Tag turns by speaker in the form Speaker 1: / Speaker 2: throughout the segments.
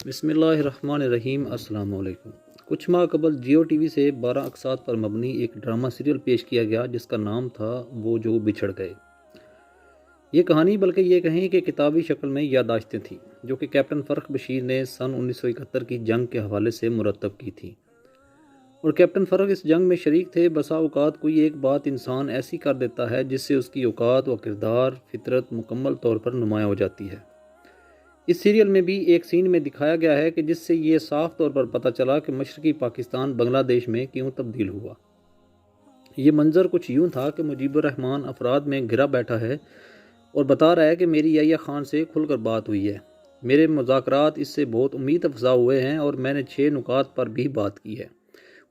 Speaker 1: بسم اللہ الرحمن الرحیم۔ السلام علیکم۔ کچھ ماہ قبل جیو ٹی وی سے 12 اقساط پر مبنی ایک ڈرامہ سیریل پیش کیا گیا جس کا نام تھا وہ جو بچھڑ گئے۔ یہ کہانی بلکہ یہ کہیں کہ کتابی شکل میں یادداشتیں تھیں جو کہ کیپٹن فرخ بشیر نے سن 1971 کی جنگ کے حوالے سے مرتب کی تھیں، اور کیپٹن فرخ اس جنگ میں شریک تھے۔ بسا اوقات کوئی ایک بات انسان ایسی کر دیتا ہے جس سے اس کی اوقات و کردار فطرت مکمل طور پر نمایاں ہو جاتی ہے۔ اس سیریل میں بھی ایک سین میں دکھایا گیا ہے کہ جس سے یہ صاف طور پر پتہ چلا کہ مشرقی پاکستان بنگلہ دیش میں کیوں تبدیل ہوا۔ یہ منظر کچھ یوں تھا کہ مجیب الرحمان افراد میں گھرا بیٹھا ہے اور بتا رہا ہے کہ میری یحییٰ خان سے کھل کر بات ہوئی ہے، میرے مذاکرات اس سے بہت امید افزا ہوئے ہیں اور میں نے 6 نکات پر بھی بات کی ہے،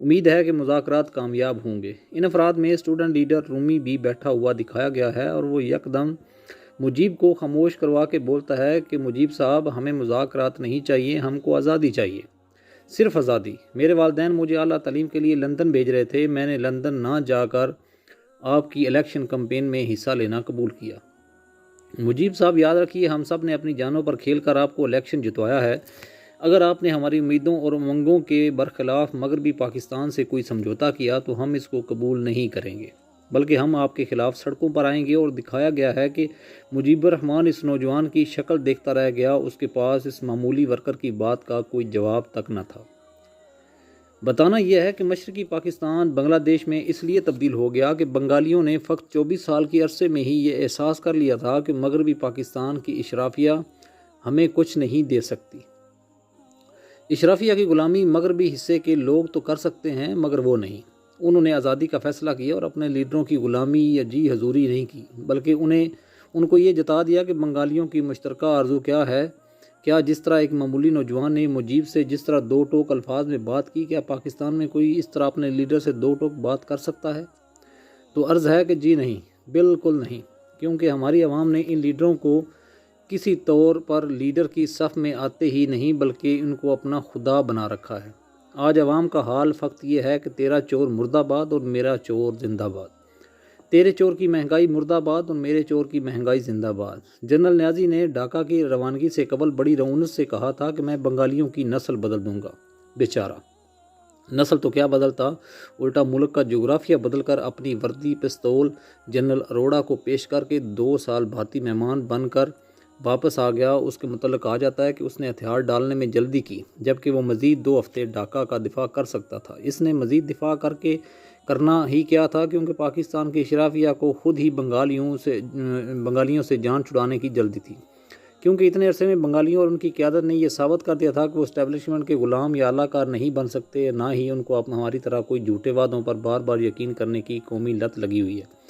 Speaker 1: امید ہے کہ مذاکرات کامیاب ہوں گے۔ ان افراد میں اسٹوڈنٹ لیڈر رومی بھی بیٹھا ہوا دکھایا گیا ہے اور وہ یکدم مجیب کو خاموش کروا کے بولتا ہے کہ مجیب صاحب، ہمیں مذاکرات نہیں چاہیے، ہم کو آزادی چاہیے، صرف آزادی۔ میرے والدین مجھے اعلیٰ تعلیم کے لیے لندن بھیج رہے تھے، میں نے لندن نہ جا کر آپ کی الیکشن کمپین میں حصہ لینا قبول کیا۔ مجیب صاحب، یاد رکھیے ہم سب نے اپنی جانوں پر کھیل کر آپ کو الیکشن جتوایا ہے۔ اگر آپ نے ہماری امیدوں اور امنگوں کے برخلاف مغربی پاکستان سے کوئی سمجھوتا کیا تو ہم اس کو قبول نہیں کریں گے، بلکہ ہم آپ کے خلاف سڑکوں پر آئیں گے۔ اور دکھایا گیا ہے کہ مجیب الرحمان اس نوجوان کی شکل دیکھتا رہ گیا، اس کے پاس اس معمولی ورکر کی بات کا کوئی جواب تک نہ تھا۔ بتانا یہ ہے کہ مشرقی پاکستان بنگلہ دیش میں اس لیے تبدیل ہو گیا کہ بنگالیوں نے فقط 24 سال کی عرصے میں ہی یہ احساس کر لیا تھا کہ مغربی پاکستان کی اشرافیہ ہمیں کچھ نہیں دے سکتی۔ اشرافیہ کی غلامی مغربی حصے کے لوگ تو کر سکتے ہیں مگر وہ نہیں۔ انہوں نے آزادی کا فیصلہ کیا اور اپنے لیڈروں کی غلامی یا جی حضوری نہیں کی، بلکہ ان کو یہ جتا دیا کہ بنگالیوں کی مشترکہ آرزو کیا ہے۔ کیا جس طرح ایک معمولی نوجوان نے مجیب سے جس طرح 2 ٹوک الفاظ میں بات کی، کیا پاکستان میں کوئی اس طرح اپنے لیڈر سے 2 ٹوک بات کر سکتا ہے؟ تو عرض ہے کہ جی نہیں، بالکل نہیں، کیونکہ ہماری عوام نے ان لیڈروں کو کسی طور پر لیڈر کی صف میں آتے ہی نہیں بلکہ ان کو اپنا خدا بنا رکھا ہے۔ آج عوام کا حال فقط یہ ہے کہ تیرا چور مرد آباد اور میرا چور زندہ باد، تیرے چور کی مہنگائی مرد آباد اور میرے چور کی مہنگائی زندہ باد۔ جنرل نیازی نے ڈھاکہ کی روانگی سے قبل بڑی رعونت سے کہا تھا کہ میں بنگالیوں کی نسل بدل دوں گا۔ بیچارہ، نسل تو کیا بدلتا، الٹا ملک کا جغرافیہ بدل کر اپنی وردی پستول جنرل اروڑہ کو پیش کر کے 2 سال بھارتی مہمان بن کر واپس آ گیا۔ اس کے متعلق کہا جاتا ہے کہ اس نے ہتھیار ڈالنے میں جلدی کی، جبکہ وہ مزید 2 ہفتے ڈھاکہ کا دفاع کر سکتا تھا۔ اس نے مزید دفاع کرنا ہی کیا تھا، کیونکہ پاکستان کے اشرافیہ کو خود ہی بنگالیوں سے جان چھڑانے کی جلدی تھی، کیونکہ اتنے عرصے میں بنگالیوں اور ان کی قیادت نے یہ ثابت کر دیا تھا کہ وہ اسٹیبلشمنٹ کے غلام یا اعلی کار نہیں بن سکتے، نہ ہی ان کو ہماری طرح کوئی جھوٹے وعدوں پر بار بار یقین کرنے کی قومی لت لگی ہوئی ہے،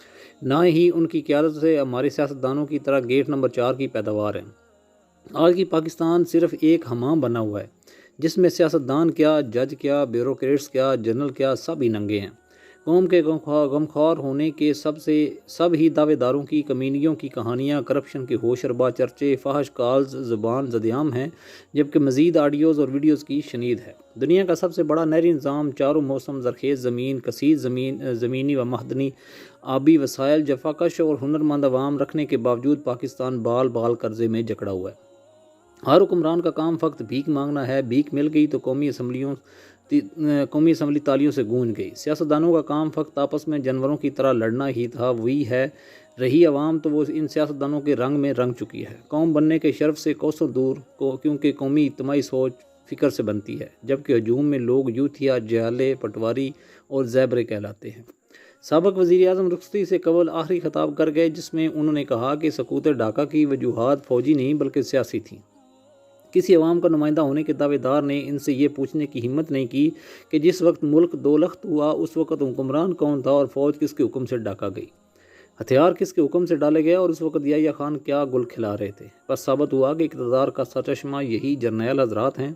Speaker 1: نہ ہی ان کی قیادت سے ہمارے سیاستدانوں کی طرح گیٹ نمبر 4 کی پیداوار ہے۔ آج کی پاکستان صرف ایک حمام بنا ہوا ہے جس میں سیاستدان کیا، جج کیا، بیوروکریٹس کیا، جنرل کیا، سب ہی ننگے ہیں۔ قوم کے غمخوار ہونے کے سب ہی دعوے داروں کی کمینیوں کی کہانیاں، کرپشن کے ہوشربا چرچے، فحش کالز زبان زدیام ہیں، جبکہ مزید آڈیوز اور ویڈیوز کی شنید ہے۔ دنیا کا سب سے بڑا نہری نظام، چاروں موسم زرخیز زمین، کثیر زمینی و معدنی آبی وسائل، جفاکش اور ہنرمند عوام رکھنے کے باوجود پاکستان بال بال قرضے میں جکڑا ہوا ہے۔ ہر حکمران کا کام فقط بھیک مانگنا ہے، بھیک مل گئی تو قومی اسمبلی تالیوں سے گونج گئی۔ سیاستدانوں کا کام فقط آپس میں جانوروں کی طرح لڑنا ہی تھا، وہی ہے۔ رہی عوام تو وہ ان سیاستدانوں کے رنگ میں رنگ چکی ہے، قوم بننے کے شرف سے کوسوں دور، کیونکہ قومی اجتماعی سوچ فکر سے بنتی ہے، جبکہ ہجوم میں لوگ یوتھیا، جہالے، پٹواری اور زیبرے کہلاتے ہیں۔ سابق وزیر اعظم رخصتی سے قبل آخری خطاب کر گئے جس میں انہوں نے کہا کہ سقوط ڈھاکہ کی وجوہات فوجی نہیں بلکہ سیاسی تھیں۔ کسی عوام کا نمائندہ ہونے کے دعوے دار نے ان سے یہ پوچھنے کی ہمت نہیں کی کہ جس وقت ملک 2 لخت ہوا اس وقت حکمران کون تھا اور فوج کس کے حکم سے ڈھاکہ گئی، ہتھیار کس کے حکم سے ڈالے گئے اور اس وقت یحییٰ خان کیا گل کھلا رہے تھے۔ بس ثابت ہوا کہ اقتدار کا سرچشمہ یہی جرنیل حضرات ہیں۔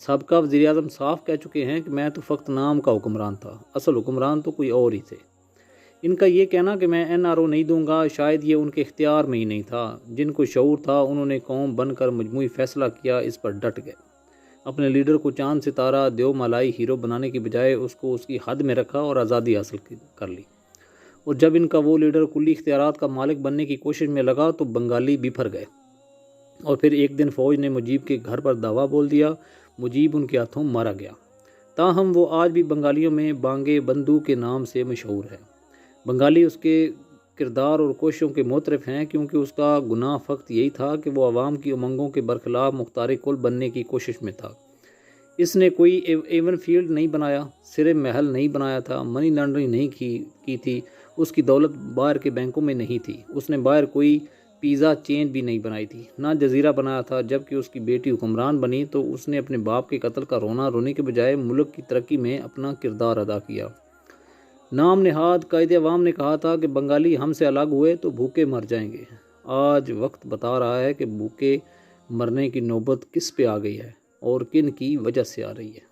Speaker 1: سابقہ وزیر اعظم صاف کہہ چکے ہیں کہ میں تو فقط نام کا حکمران تھا، اصل حکمران تو کوئی اور ہی تھے۔ ان کا یہ کہنا کہ میں NRO نہیں دوں گا، شاید یہ ان کے اختیار میں ہی نہیں تھا۔ جن کو شعور تھا انہوں نے قوم بن کر مجموعی فیصلہ کیا، اس پر ڈٹ گئے۔ اپنے لیڈر کو چاند ستارہ دیو مالائی ہیرو بنانے کی بجائے اس کو اس کی حد میں رکھا اور آزادی حاصل کر لی۔ اور جب ان کا وہ لیڈر کلی اختیارات کا مالک بننے کی کوشش میں لگا تو بنگالی بفر گئے۔ اور پھر ایک دن فوج نے مجیب کے گھر پر دعویٰ بول دیا۔ مجیب ان کے ہاتھوں مارا گیا۔ تاہم وہ آج بھی بنگالیوں میں بانگے بندو کے نام سے مشہور ہے۔ بنگالی اس کے کردار اور کوششوں کے معترف ہیں، کیونکہ اس کا گناہ فقط یہی تھا کہ وہ عوام کی امنگوں کے برخلاف مختار کل بننے کی کوشش میں تھا۔ اس نے کوئی ایون فیلڈ نہیں بنایا، صرف محل نہیں بنایا تھا، منی لانڈرنگ نہیں کی تھی، اس کی دولت باہر کے بینکوں میں نہیں تھی، اس نے باہر کوئی پیزا چین بھی نہیں بنائی تھی، نہ جزیرہ بنایا تھا۔ جب کہ اس کی بیٹی حکمران بنی تو اس نے اپنے باپ کے قتل کا رونا رونے کے بجائے ملک کی ترقی میں اپنا کردار ادا کیا۔ نام نہاد قائد عوام نے کہا تھا کہ بنگالی ہم سے الگ ہوئے تو بھوکے مر جائیں گے۔ آج وقت بتا رہا ہے کہ بھوکے مرنے کی نوبت کس پہ آ گئی ہے اور کن کی وجہ سے آ رہی ہے۔